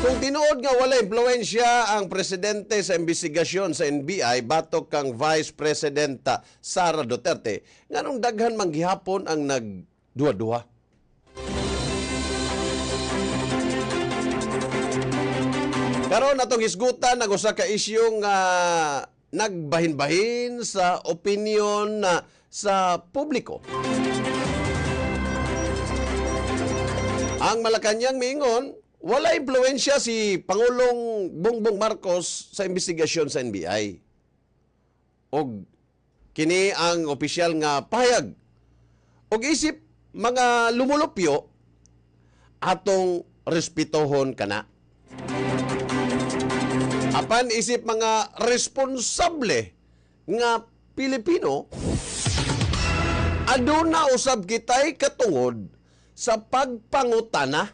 Kung tinuod nga wala impluwensya ang presidente sa investigasyon sa NBI batok kang Vice Presidenta Sara Duterte, nganong daghan manggihapon ang nagduwa-duwa. Karon atong hisgutan ang usa ka isyong nagbahin-bahin sa opinion sa publiko. Ang Malacañang miingon, wala impluwensya si Pangulong Bongbong Marcos sa investigasyon sa NBI. Og kini ang opisyal nga pahayag. Og isip mga lumulupyo atong respetohon kana. Apan isip mga responsable nga Pilipino, aduna usab kitay katungod sa pagpangutana.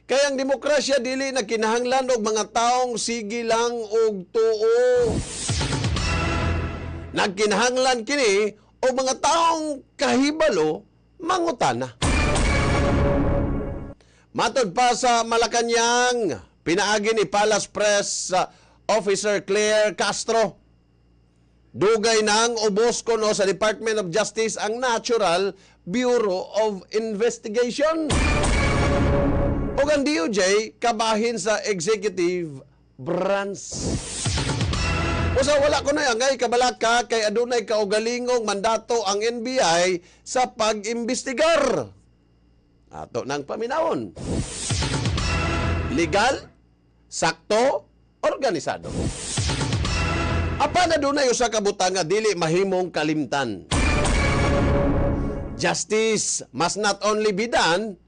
Kaya ang demokrasya dili na kinahanglan og mga taong sige lang og tuo. Nagkinahanglan kini og mga taong kahibalo mangutana. Matod pa sa Malacañang, pinaagi ni Palace Press Officer Claire Castro, dugay nang ubos kuno sa Department of Justice ang Natural Bureau of Investigation. O ang DOJ kabahin sa executive branch. O sa wala ko na ngay kabalaka kay adunay kaugalingong mandato ang NBI sa pag-imbestigar. Ato nang paminawon. Legal, sakto, organisado. Apa na dunay usa ka butang nga dili mahimong kalimtan. Justice must not only be done,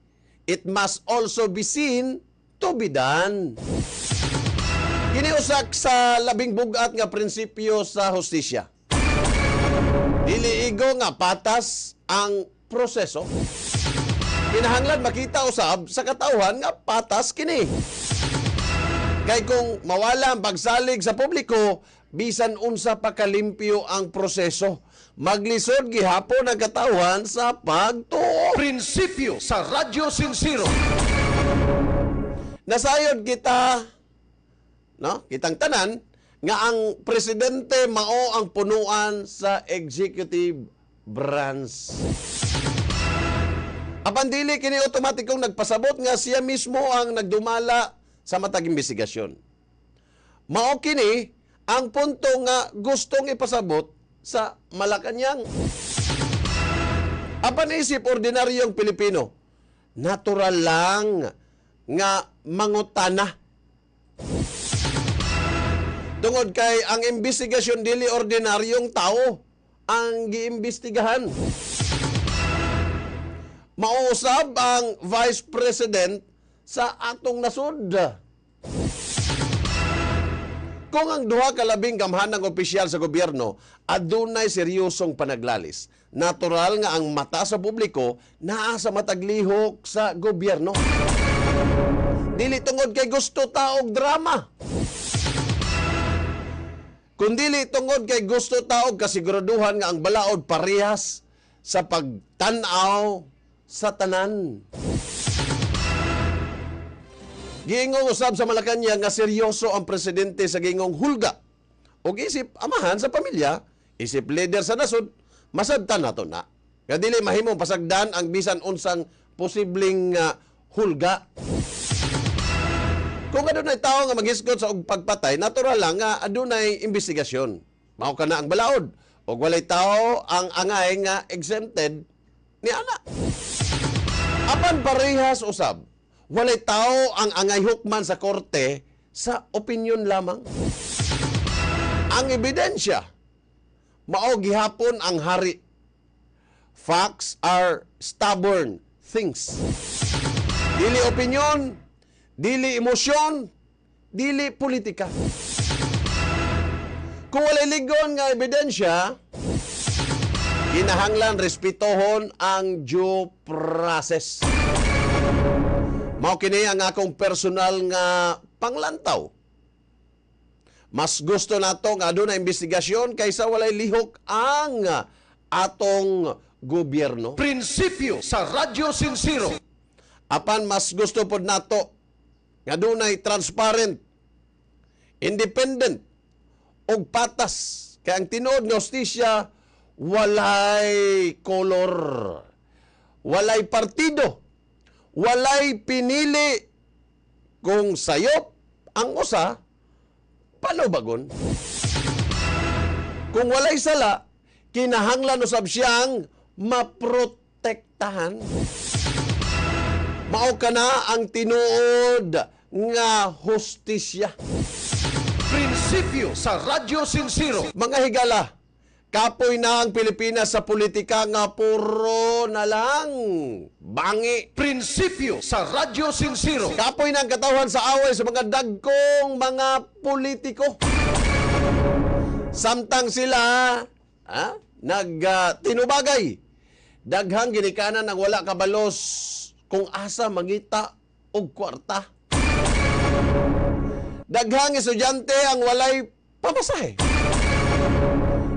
it must also be seen to be done. Giniusak sa labing bugat nga prinsipyo sa hustisya. Dili igo nga patas ang proseso. Kinahanglan makita usab sa katawhan nga patas kini. Kay kung mawala ang pagsalig sa publiko, bisan unsa pa kalimpyo ang proseso, maglisod gihapon ang katawhan sa pagtuo. Prinsipyo sa Radyo Sincero. Nasayod kita, no? Kitang tanan, nga ang presidente mao ang punuan sa executive branch. Apan dili kini otomatikong nagpasabot nga siya mismo ang nagdumala sa matag imbestigasyon. Mao kini ang punto nga gustong ipasabot sa Malacañang. Apan isip ordinaryong Pilipino, natural lang nga mangutana. Tungod kay ang imbestigasyon dili ordinaryong tao ang giimbestigahan. Mausab ang Vice President sa atong nasud. Kung ang duha ka labing gamhanang opisyal sa gobyerno adunay seryosong panaglalis, natural nga ang mata sa publiko naa sa mataglihok sa gobyerno. Dili tungod kay gusto taog drama. Kung dili tungod kay gusto taog kasiguraduhan nga ang balaod parehas sa pagtan-aw sa tanan. Giingong usab sa Malacañang nga seryoso ang presidente sa giingong hulga. O isip amahan sa pamilya, isip leader sa nasod, masabtan nato na. Nga dili mahimong pasagdan ang bisan unsang posibleng hulga. Kung adunay tao nga maghisgot sa og pagpatay, natural lang nga adunay investigasyon. Mao kana ang balaod. O walay tao ang angay nga exempted ni ana. Apan parehas usab, walay tao ang angay hukman sa korte sa opinyon lamang. Ang ebidensya, mao gihapon ang hari. Facts are stubborn things. Dili opinyon, dili emosyon, dili politika. Kung walay ligon nga ebidensya, kinahanglan respetohon ang due process. Mao kini ang akong personal nga panglantaw. Mas gusto nato nga aduna investigasyon kaysa walay lihok ang atong gobyerno. Prinsipyo sa Radyo Sincero. Apan mas gusto pod nato nga dunay transparent, independent ug patas kay ang tinuod nga hustisya walay kolor, walay partido, walay pinili. Kung sayop ang usa, panubagon. Kung walay sala, kinahanglan usab siyang maprotektahan. Mao kana ang tinuod nga hustisya. Prinsipyo sa Radyo Sincero. Mga higala, kapoy na ang Pilipinas sa politika nga puro na lang bangi. Prinsipyo sa Radyo Sincero. Kapoy na ang katawhan sa away sa mga dagkong mga politiko. Samtang sila tinubagay. Daghang ginikanan ng wala kabalos kung asa mangita og kwarta. Daghang estudyante ang walay pamasahe.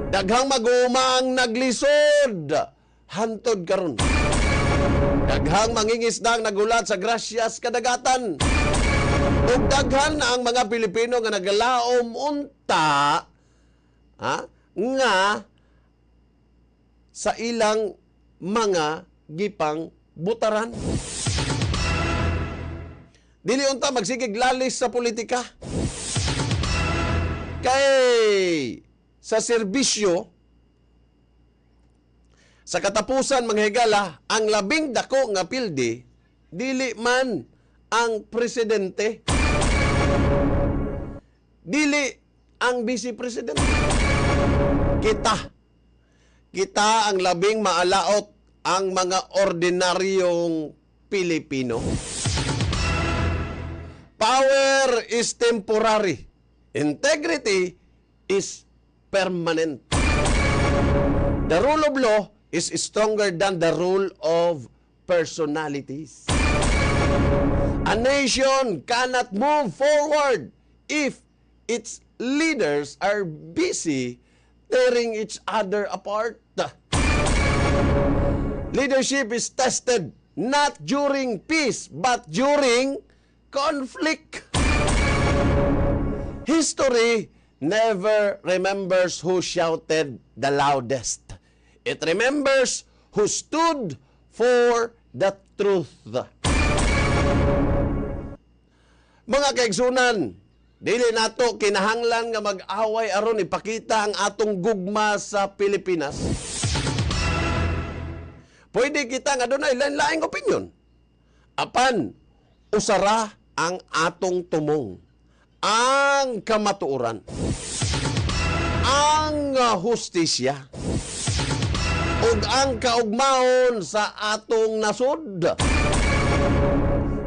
Daghang magumang naglisod hantod karon. Daghang mangingisdang nagulat sa grasyas kadagatan. Ug daghan na ang mga Pilipino nga naglaom unta nga sa ilang mga gipang butaran. Dili unta magsigig lalis sa politika. Kay sa serbisyo, sa katapusan mga higala, ang labing dako nga pilde, dili man ang presidente, dili ang vice-presidente. Kita ang labing maalaot ang mga ordinaryong Pilipino. Power is temporary. Integrity is permanent. The rule of law is stronger than the rule of personalities. A nation cannot move forward if its leaders are busy tearing each other apart. Leadership is tested not during peace but during conflict. History never remembers who shouted the loudest. It remembers who stood for the truth. Mga kaigsunan, dili nato kinahanglan nga mag-away aron ipakita ang atong gugma sa Pilipinas. Pwede kita nga doon ay lain-laing opinion. Apan, usara ang atong tumong, ang kamatuoran, ang hustisya, ug ang kaugmaon sa atong nasod.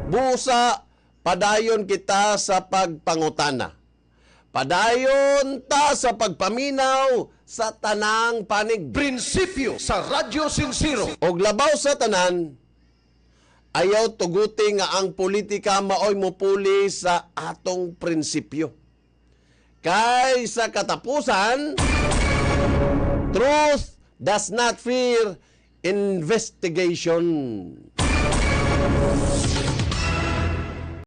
Busa, padayon kita sa pagpangutana. Padayon ta sa pagpaminaw sa tanang panig. Prinsipyo sa Radyo Sincero. Og labaw sa tanan, ayaw tuguti nga ang politika maoy mupuli sa atong prinsipyo. Kay sa katapusan, truth does not fear investigation.